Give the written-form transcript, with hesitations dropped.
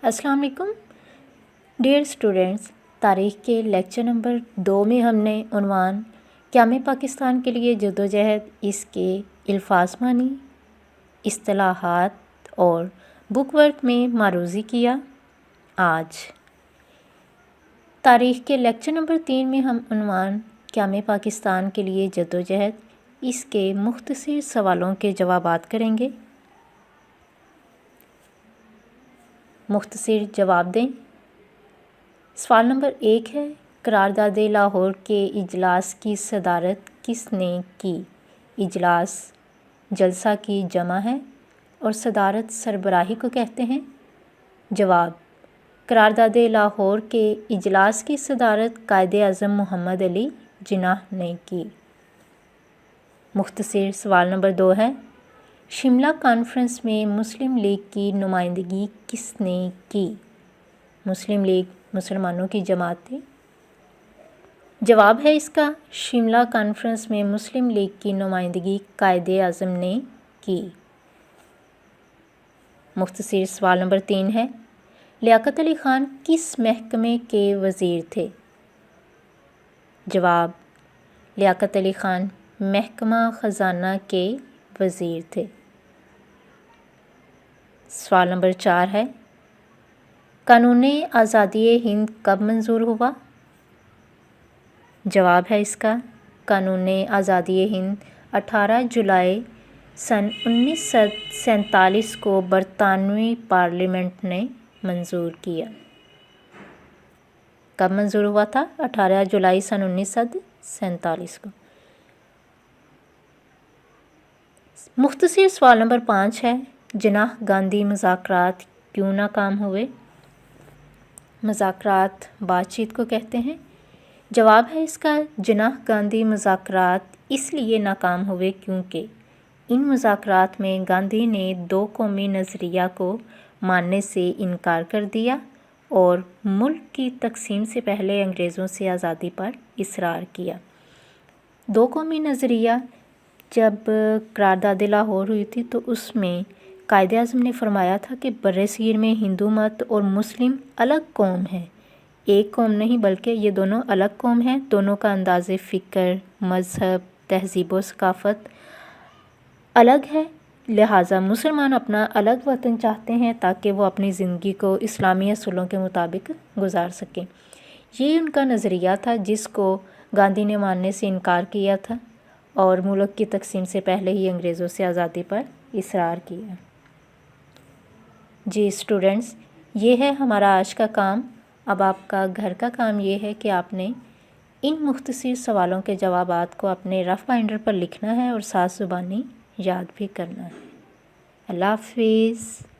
अस्सलाम वालेकुम dear students. तारीख़ के लेक्चर नंबर 2 में हमने उन्वान क़याम पाकिस्तान के लिए जद्दोजहद, इसके अल्फाज़ मानी, इस्तिलाहात और बुक वर्क में मारूज़ी किया। आज तारीख़ के लेक्चर नंबर 3 में हम उन्वान क़याम पाकिस्तान के लिए जद्दोजहद, इसके मुख्तसर सवालों के जवाबात करेंगे। मुख्तसर जवाब दें। सवाल नंबर 1 है, करारदाद लाहौर के इजलास की सदारत किसने की? इजलास जलसा की जमा है और सदारत सरबराही को कहते हैं। जवाब, करारदाद लाहौर के इजलास की सदारत कायद-ए-आज़म मोहम्मद अली जिन्नाह ने की। मुख्तसर सवाल नंबर 2 है, शिमला कॉन्फ्रेंस में मुस्लिम लीग की नुमाइंदगी किसने की? मुस्लिम लीग मुसलमानों की जमात थी। जवाब है इसका, शिमला कॉन्फ्रेंस में मुस्लिम लीग की नुमाइंदगी कायद-ए-आज़म ने की। मुख्तसर सवाल नंबर 3 है, लियाकत अली ख़ान किस महकमे के वज़ीर थे? जवाब, लियाकत अली ख़ान महकमा ख़जाना के वज़ीर थे। सवाल नंबर 4 है, कानून आज़ादी हिंद कब मंजूर हुआ? जवाब है इसका, कानून आज़ादी हिंद 18 जुलाई सन 1947 को बरतानवी पार्लियामेंट ने मंजूर किया। कब मंजूर हुआ था? 18 जुलाई सन 1947 को। मुख्तसर सवाल नंबर 5 है, जिन्नाह गांधी मुज़ाकरात क्यों नाकाम हुए? मुज़ाकरात बातचीत को कहते हैं। जवाब है इसका, जिन्नाह गांधी मुज़ाकरात इसलिए नाकाम हुए क्योंकि इन मुज़ाकरात में गांधी ने दो कौमी नज़रिया को मानने से इनकार कर दिया और मुल्क की तकसीम से पहले अंग्रेज़ों से आज़ादी पर इसरार किया। दो कौमी नज़रिया जब करारदाद लाहौर हुई थी तो उसमें कायद-ए-आज़म ने फरमाया था कि बर्र-ए-सग़ीर में हिंदू मत और मुस्लिम अलग कौम है, एक कौम नहीं बल्कि ये दोनों अलग कौम हैं। दोनों का अंदाज़े फ़िक्र, मज़हब, तहज़ीब व सक़ाफ़त अलग है, लिहाजा मुसलमान अपना अलग वतन चाहते हैं ताकि वो अपनी ज़िंदगी को इस्लामी असूलों के मुताबिक गुजार सकें। ये उनका नज़रिया था जिसको गांधी ने मानने से इनकार किया था और मुल्क की तकसीम से पहले ही अंग्रेज़ों से आज़ादी पर इसरार किया। जी स्टूडेंट्स, ये है हमारा आज का काम। अब आपका घर का काम ये है कि आपने इन मुख्तसर सवालों के जवाबात को अपने रफ़ बाइंडर पर लिखना है और साथ ज़ुबानी याद भी करना है। अल्लाह हाफ़िज़।